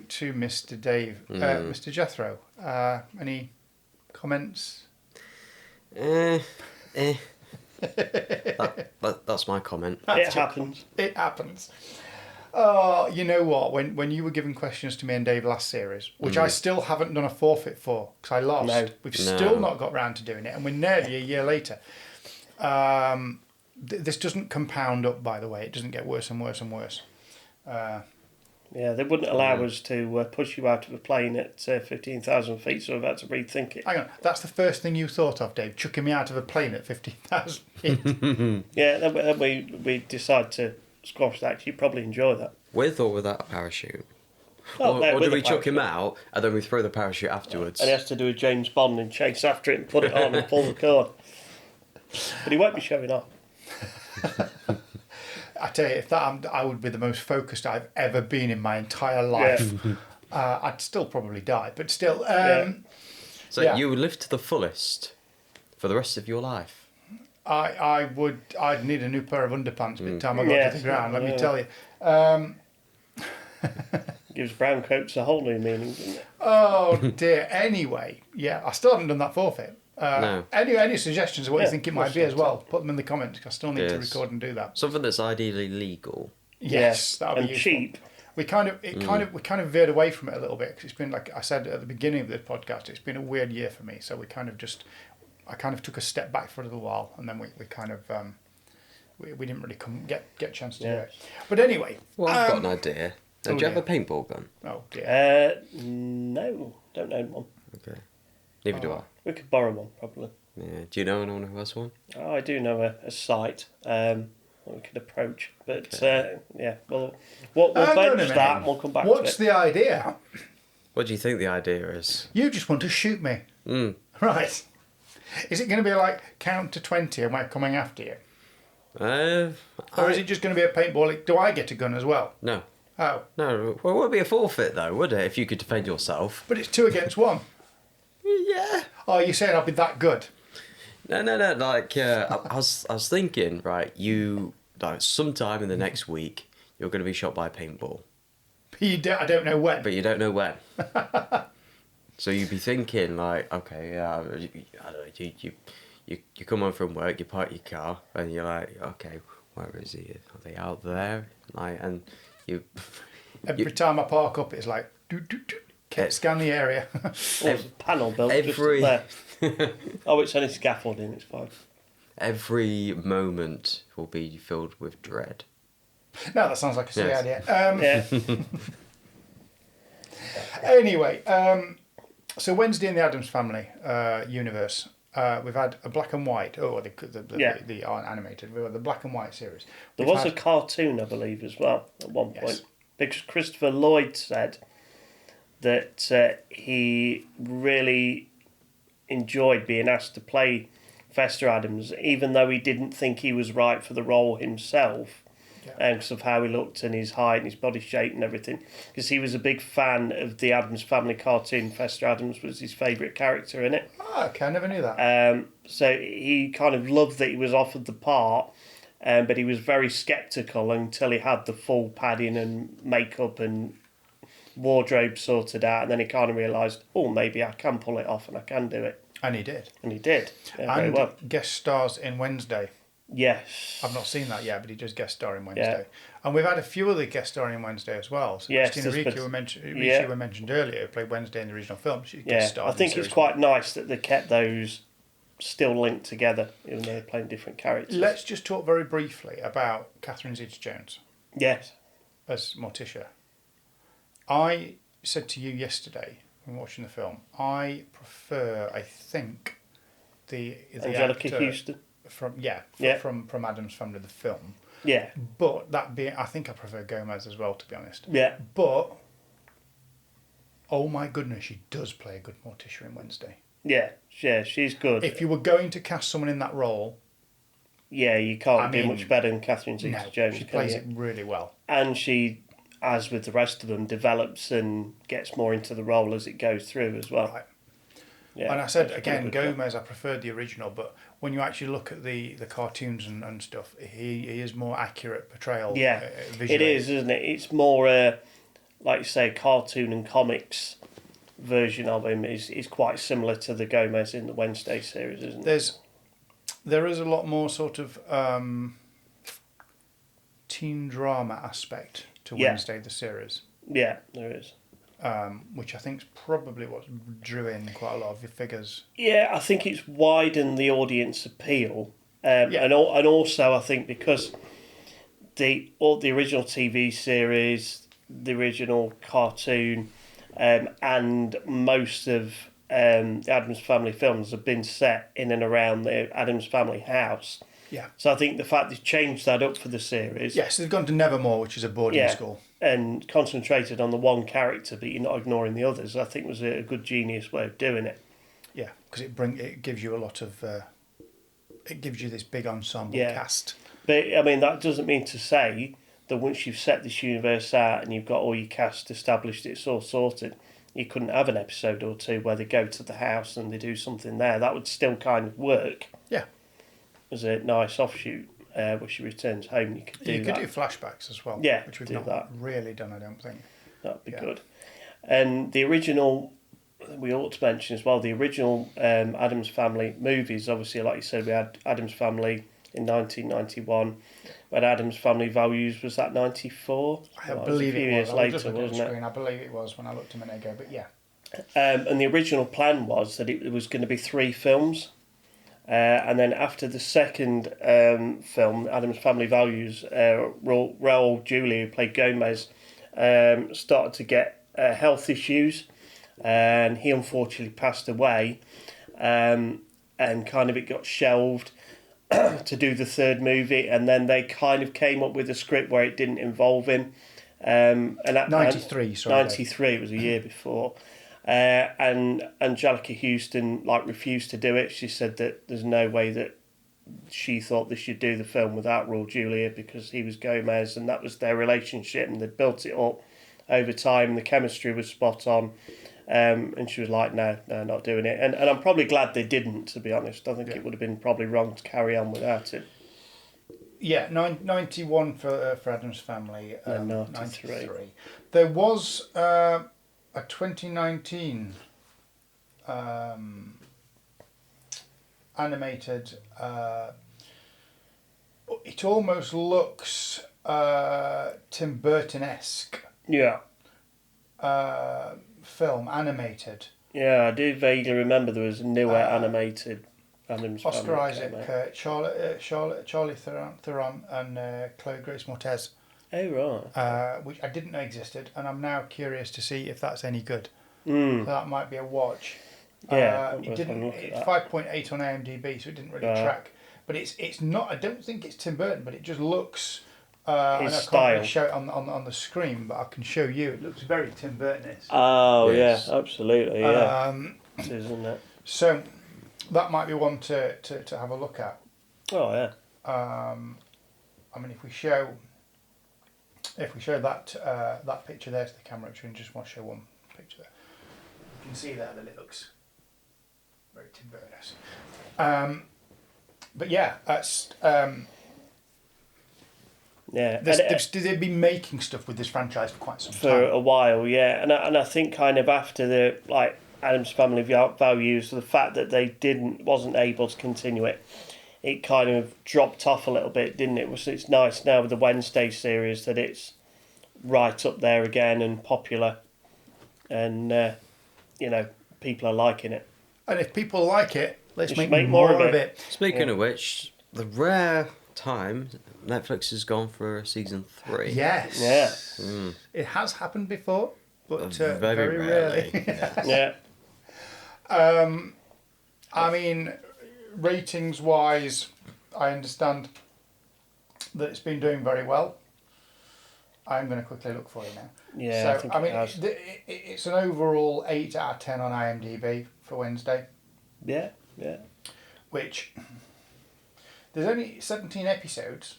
to Mr. Dave. Mr. Jethro, any comments? That's my comment. It happens. It happens. Oh, you know what? When you were giving questions to me and Dave last series, which I still haven't done a forfeit for because I lost. No. We've still not got round to doing it, and we're nearly a year later. This doesn't compound up, by the way. It doesn't get worse and worse and worse. Yeah, they wouldn't allow us to push you out of a plane at 15,000 feet, so I've had to rethink it. Hang on, that's the first thing you thought of, Dave, chucking me out of a plane at 15,000 feet. Yeah, then we decide to squash that. You probably enjoy that. With or without a parachute? Oh, Or do we chuck him out and then we throw the parachute afterwards? And he has to do a James Bond and chase after it and put it on and pull the cord. But he won't be showing off. I tell you, if I would be the most focused I've ever been in my entire life. Yeah. I'd still probably die, but still. So you would live to the fullest for the rest of your life? I'd need a new pair of underpants by the time I got to the ground, let me tell you. Gives brown coats a whole new meaning, doesn't it? Oh dear. Anyway, I still haven't done that forfeit. No. Any suggestions of what you think it might be as well? so. Put them in the comments. 'Cause I still need to record and do that. Something that's ideally legal. Yes, that would be and useful. cheap. We kind of veered away from it a little bit because it's been, like I said at the beginning of this podcast, it's been a weird year for me. So I kind of took a step back for a little while, and then we kind of we didn't really get a chance to do it. But anyway, Well, I've got an idea. Do you have a paintball gun? Oh dear. No, don't own one. Okay. Neither do I. We could borrow one, probably. Yeah. Do you know anyone who has one? Oh, I do know a site that we could approach. But, we'll bench that and we'll come back to it. What's the idea? What do you think the idea is? You just want to shoot me. Right. Is it going to be like count to 20 and we're coming after you? Or is it just going to be a paintball? Do I get a gun as well? No. Oh. No. Well, it would be a forfeit, though, would it, if you could defend yourself? But it's 2 against 1. Yeah. Oh, you're saying I'll be that good? No. Like, I was thinking, right, sometime in the next week, you're going to be shot by a paintball. I don't know when. But you don't know when. So you'd be thinking, like, okay, I don't know, you come home from work, you park your car, and you're like, okay, where is he? Are they out there? Like, and you... Every time I park up, it's like, scan the area. There's a panel built just up there. Oh, it's only scaffolding, it's fine. Every moment will be filled with dread. No, that sounds like a silly idea. Anyway, so Wednesday in the Addams Family universe, we've had a black and white, the animated, we had the black and white series. There was a cartoon, I believe, as well, at one point. Because Christopher Lloyd said that he really enjoyed being asked to play Fester Addams, even though he didn't think he was right for the role himself, because of how he looked and his height and his body shape and everything. Because he was a big fan of the Addams Family cartoon. Fester Addams was his favourite character in it. Oh, okay, I never knew that. So he kind of loved that he was offered the part, but he was very sceptical until he had the full padding and makeup and wardrobe sorted out, and then he kind of realised, maybe I can pull it off and I can do it. And he did. And he did. Very And well. guest stars in Wednesday. Yes. I've not seen that yet, but he does guest star in Wednesday. And we've had a few other guest starring in Wednesday as well. So Christina Ricci, were mentioned earlier, who played Wednesday in the original film. She guest starred I think it's quite nice that they kept those still linked together, even though they're playing different characters. Let's just talk very briefly about Catherine Zeta-Jones. Yes. as Morticia. I said to you yesterday when watching the film, I prefer, I think, the Angelica actor Houston. from Addams Family, the film. Yeah. But that being, I think I prefer Gomez as well, to be honest. Yeah. But oh my goodness, she does play a good Morticia in Wednesday. Yeah, she's good. If you were going to cast someone in that role, yeah, you can't do much better than Catherine Zeta-Jones. She plays it really well, and she, as with the rest of them, develops and gets more into the role as it goes through as well. Right. Yeah, and I said again, Gomez, I preferred the original, but when you actually look at the cartoons and stuff, he is more accurate portrayal. Yeah, visually. It is, isn't it? It's more, like you say, cartoon and comics version of him is quite similar to the Gomez in the Wednesday series, isn't it? There is a lot more sort of teen drama aspect to Wednesday, the series. Yeah, there is. Which I think is probably what drew in quite a lot of the figures. Yeah, I think it's widened the audience appeal. And also I think because the original TV series, the original cartoon, and most of the Addams Family films have been set in and around the Addams Family house. Yeah. So I think the fact they've changed that up for the series. Yes, they've gone to Nevermore, which is a boarding school. And concentrated on the one character, but you're not ignoring the others, I think was a good genius way of doing it. Yeah, because it gives you a lot of... it gives you this big ensemble cast. But, I mean, that doesn't mean to say that once you've set this universe out and you've got all your cast established, it's all sorted, you couldn't have an episode or two where they go to the house and they do something there. That would still kind of work. Yeah. As a nice offshoot where she returns home. You could do flashbacks as well. Yeah, which we've not really done, I don't think. That'd be good. And the original, we ought to mention as well, the original Addams Family movies, obviously, like you said, we had Addams Family in 1991. We had Addams Family Values, was that 94? I believe it was. Years later, wasn't it? I believe it was when I looked a minute ago, but yeah. And the original plan was that it was going to be 3 films. And then after the second film, Addams Family Values, Raul Julia, who played Gomez, started to get health issues, and he unfortunately passed away, and kind of it got shelved to do the third movie, and then they kind of came up with a script where it didn't involve him. And 93, sorry. 93, it was a year before. And Angelica Houston refused to do it. She said that there's no way that she thought they should do the film without Raul Julia because he was Gomez and that was their relationship and they'd built it up over time. The chemistry was spot on. And she was like, no, not doing it. And I'm probably glad they didn't, to be honest. I think it would have been probably wrong to carry on without it. Yeah, 91 for Addams Family. 93. There was... a 2019 animated, it almost looks Tim Burton-esque. Yeah. Film, animated. Yeah, I do vaguely remember there was a newer animated Addams Family. Oscar Isaac, Charlie Theron and Chloe Grace Moretz. Oh, right. Which I didn't know existed, and I'm now curious to see if that's any good. So that might be a watch. Yeah, it's 5.8 on IMDb, so it didn't really track. But it's not. I don't think it's Tim Burton, but it just looks. His I style. can't really show it on the screen, but I can show you. It looks very Tim Burton-esque. Oh Yes. yeah, absolutely. Yeah, it is, isn't it? So that might be one to have a look at. Oh yeah. I mean, if we show that picture there to the camera, actually, and just want to show one picture there, you can see there that it looks very Tim Burton-esque. But yeah, that's yeah. They've been making stuff with this franchise for quite some time. For a while, yeah, and I think kind of after the Addams Family Values, the fact that they wasn't able to continue it, it kind of dropped off a little bit, didn't it? It's nice now with the Wednesday series that it's right up there again and popular, and people are liking it. And if people like it, let's make more of it. Speaking of which, the rare time, Netflix has gone for season 3. Yes. Yeah. It has happened before, but Very very rarely. rarely. Yeah. Yeah. I mean, ratings-wise, I understand that it's been doing very well. I'm going to quickly look for you now. Yeah, So, I think it has. It's an overall 8 out of 10 on IMDb for Wednesday, Yeah, yeah. which there's only 17 episodes.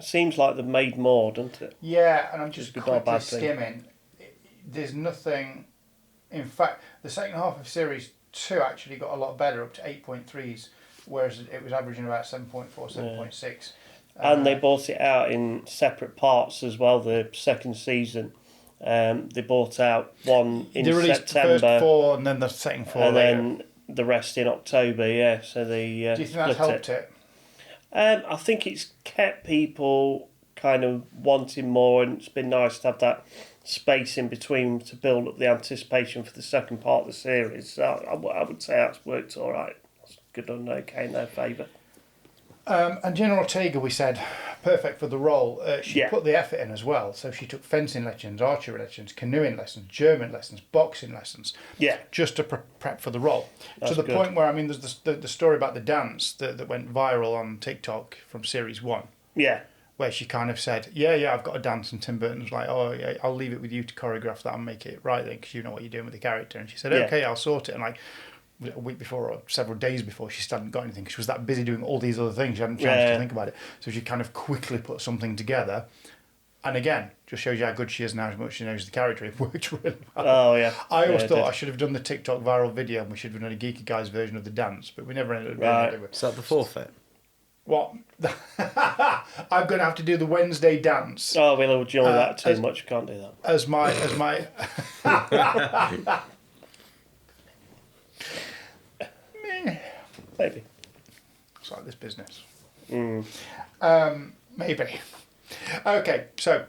Seems like they've made more, doesn't it? Yeah, and I'm just Which is not a quickly bad thing. skimming. There's nothing. In fact, the second half of series 2 actually got a lot better, up to 8.3s, whereas it was averaging about 7.4, 7.6. And they bought it out in separate parts as well, the second season. They bought out one in They released September. the first 4 and then the second 4 and later. then the rest in October, yeah. So they Do you think that's split helped it? I think it's kept people kind of wanting more, and it's been nice to have that space in between to build up the anticipation for the second part of the series. So I would say that's worked all right. It's good on okay in their favour. And Jenna Ortega, we said, perfect for the role. She Yeah. put the effort in as well. So she took fencing lessons, archery lessons, canoeing lessons, German lessons, boxing lessons, Yeah, just to prep for the role. That's to the good. point where, I mean, there's the story about the dance that went viral on TikTok from series 1, yeah, where she kind of said, yeah, I've got a dance, and Tim Burton was like, oh, yeah, I'll leave it with you to choreograph that and make it right then, because you know what you're doing with the character. And she said, Yeah. okay, I'll sort it. And like a week before or several days before, she still hadn't got anything, because she was that busy doing all these other things, she hadn't a chance to think about it. So she kind of quickly put something together. And again, just shows you how good she is now, how much she knows the character. It worked really well. Oh, yeah. I always Yeah, it thought did. I should have done the TikTok viral video, and we should have done a Geeky Guys version of the dance, but we never ended up doing Right. it, did we? Is that the forfeit? What? I'm going to have to do the Wednesday dance Oh, we'll enjoy that too as- much. Can't do that. as my Maybe. It's like this business. Mm. Maybe. Okay, so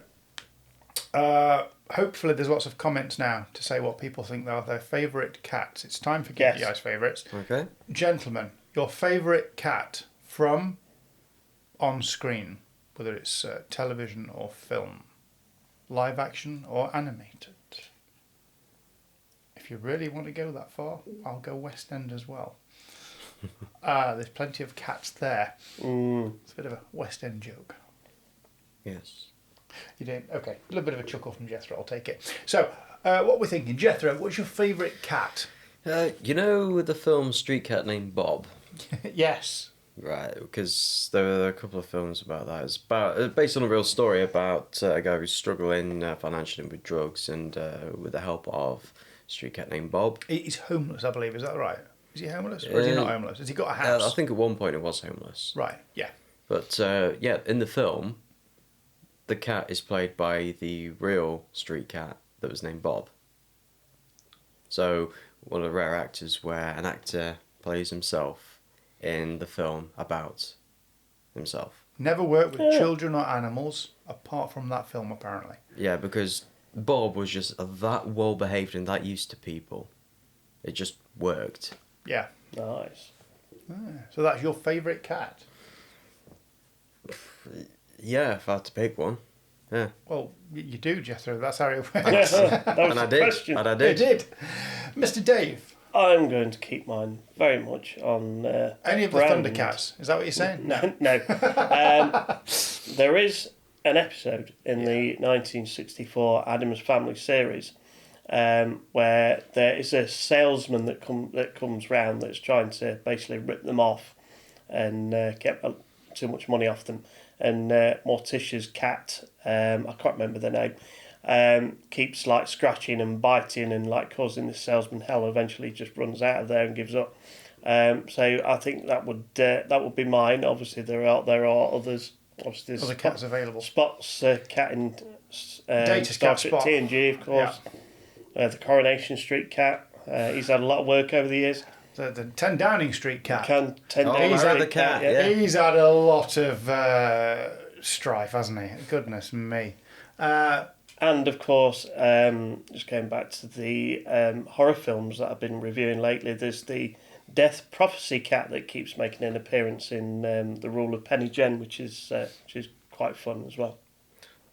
hopefully there's lots of comments now to say what people think are their favourite cats. It's time for Geeky Yes. Guys favourites. Okay. Gentlemen, your favourite cat from on screen, whether it's television or film, live action or animated. If you really want to go that far, I'll go West End as well. There's plenty of cats there. Mm. It's a bit of a West End joke. Yes. You didn't? Okay. A little bit of a chuckle from Jethro, I'll take it. So, what we're thinking. Jethro, what's your favourite cat? You know the film Street Cat Named Bob? Yes. Right, because there were a couple of films about that. It's based on a real story about a guy who's struggling financially with drugs, and with the help of Street Cat Named Bob. He's homeless, I believe. Is that right? Is he homeless? Or is he not homeless? Has he got a house? I think at one point he was homeless. Right, yeah. But yeah, in the film, the cat is played by the real street cat that was named Bob. So, one of the rare actors where an actor plays himself in the film about himself. Never worked with children or animals apart from that film, apparently. Yeah, because Bob was just that well behaved and that used to people. It just worked. Yeah. Nice. So that's your favourite cat? Yeah, if I had to pick one. Yeah. Well, you do, Jethro. That's how it works. that was And I the did. question. And I You did. did. Mr. Dave, I'm going to keep mine very much on. any of the brand. Thundercats? Is that what you're saying? No, no. There is an episode in the 1964 Addams Family series where there is a salesman that comes round that's trying to basically rip them off and get too much money off them. And Morticia's cat, I can't remember the name, keeps like scratching and biting and like causing the salesman hell. Eventually, just runs out of there and gives up. So I think that would be mine. Obviously, there are others. Obviously, there's Other cats available. Spot's cat in Data's Star cat Trek Spot. TNG, of course. The Coronation Street cat. He's had a lot of work over the years. The 10 Downing Street cat. Oh, Downing right, the Street cat, yeah. yeah. He's had a lot of strife, hasn't he? Goodness me. And of course, just going back to the horror films that I've been reviewing lately, there's the Death Prophecy cat that keeps making an appearance in The Rule of Penny Jen, which is quite fun as well.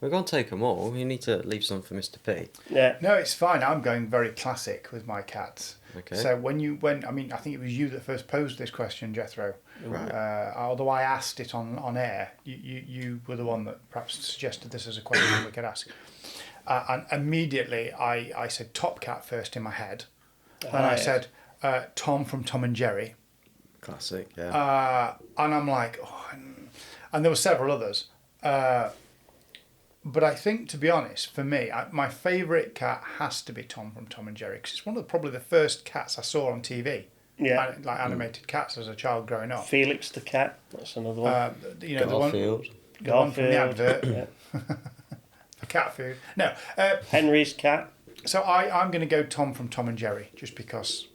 We're going to take them all. You need to leave some for Mr. P. Yeah. No, it's fine. I'm going very classic with my cats. Okay. So I think it was you that first posed this question, Jethro. Right. Although I asked it on air, you were the one that perhaps suggested this as a question we could ask. And immediately I said Top Cat first in my head. Then I said Tom from Tom and Jerry. Classic, yeah. And I'm like, and there were several others. But I think, to be honest, for me, my favourite cat has to be Tom from Tom and Jerry, because it's one of probably the first cats I saw on TV. Yeah. Like animated cats as a child growing up. Felix the cat, that's another one. Garfield. The one from the advert. Yeah. For cat food. No. Henry's cat. So I'm going to go Tom from Tom and Jerry, just because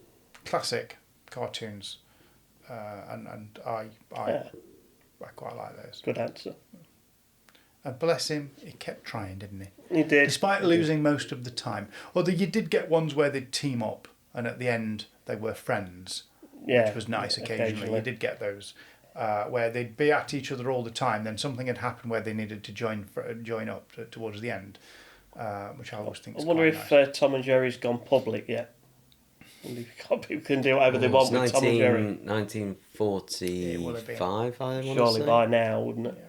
classic cartoons, and I quite like those. Good answer. And bless him, he kept trying, didn't he? He did. Despite losing most of the time. Although you did get ones where they'd team up, and at the end they were friends, which was nice occasionally. You did get those where they'd be at each other all the time, then something had happened where they needed to join up towards the end, which I always think is I wonder quite if nice. Tom and Jerry's gone public yet. I wonder if people can do whatever they want with Tom and Jerry. 1945, I want to Surely say. by now, wouldn't it?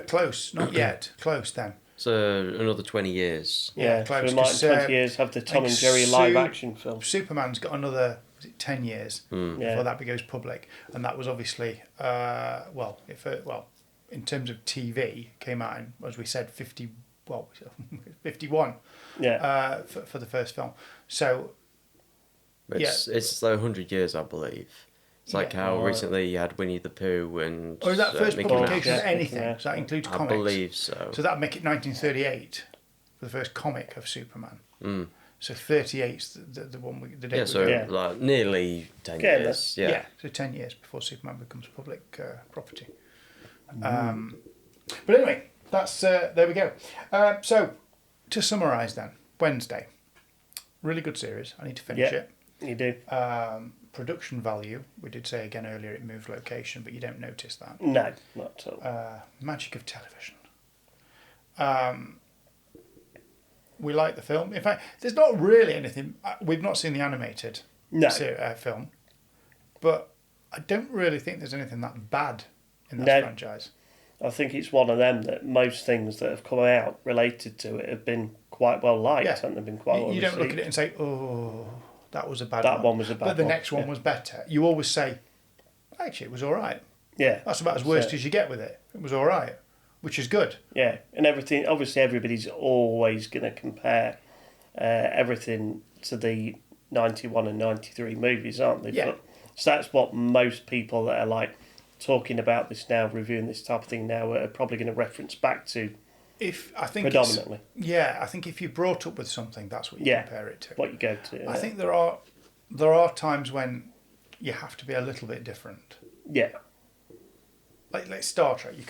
Close, not yet. Close then. So another 20 years. Yeah, close, so we might in 'cause, 20 years have the Tom like and Jerry live action film. Superman's got another 10 years Yeah. before that goes public, and that was obviously in terms of TV, came out in, as we said, 51 Yeah. for the first film. So It's like 100 years, I believe. It's like how recently you had Winnie the Pooh and Or is that first Mickey publication Mouse. of anything? Yeah. So that includes I comics. believe so. So that'd make it 1938 for the first comic of Superman. Mm. So 38's the one the date. Yeah, so Yeah. like nearly 10 Yeah, years. yeah. Yeah. So 10 years before Superman becomes public property. But anyway, that's there we go. So to summarise then, Wednesday, really good series. I need to finish it. You do. Production value, we did say again earlier it moved location, but you don't notice that. No, not at all. Magic of television. We like the film. In fact, there's not really anything. We've not seen the animated film, but I don't really think there's anything that bad in that franchise. I think it's one of them that most things that have come out related to it have been quite well liked, and they've been quite well You don't look received. at it and say, "Oh, that was a bad That one." one was a bad But the one, next one was better. You always say, "Actually, it was all right." Yeah, That's about as worst as you get with it. It was all right, which is good. yeah, and everything. Obviously, everybody's always going to compare everything to the 91 and 93 movies, aren't they? Yeah. But, so that's what most people that are like talking about this now, reviewing this type of thing now, are probably going to reference back to. I think Predominantly. I think if you're brought up with something, that's what you compare it to. What you go to. I think there are times when you have to be a little bit different. Yeah. Like Star Trek, you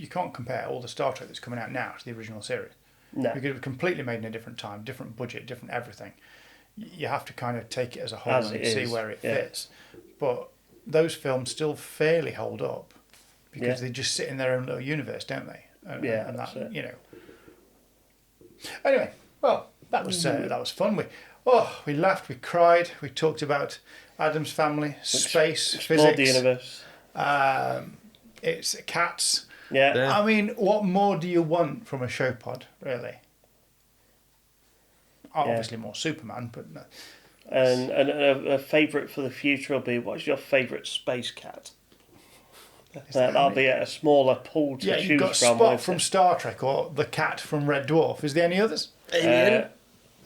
can't compare all the Star Trek that's coming out now to the original series. No. Because it was completely made in a different time, different budget, different everything. You have to kind of take it as a whole and see where it fits. But those films still fairly hold up because they just sit in their own little universe, don't they? And that's it. You know. Anyway, well, that was fun. We laughed, we cried, we talked about Addams Family, space, Explored physics, the universe. It's cats. Yeah. I mean, what more do you want from a ShowPod, really? Obviously more Superman, but no. And a favourite for the future will be, what's your favourite space cat? That'll be a smaller pool to choose from. You've got Spot from Star Trek or the cat from Red Dwarf. Is there any others? Alien.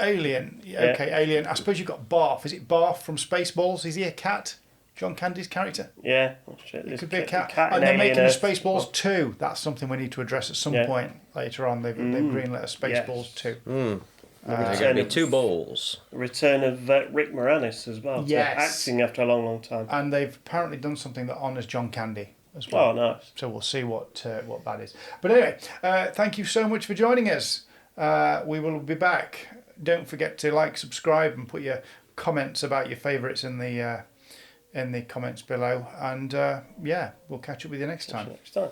Okay, Alien. I suppose you've got Barf. Is it Barf from Spaceballs? Is he a cat? John Candy's character? Yeah. It could be a cat. And they're making Spaceballs 2. That's something we need to address at some point later on. They've greenlit a Spaceballs 2. There's going to be 2 balls. Return of Rick Moranis as well. Yes. Acting after a long, long time. And they've apparently done something that honours John Candy as well. Oh, nice. So we'll see what that is. But anyway, thank you so much for joining us. We will be back. Don't forget to like, subscribe, and put your comments about your favourites in the in the comments below. And yeah, we'll catch up with you next time. Next time.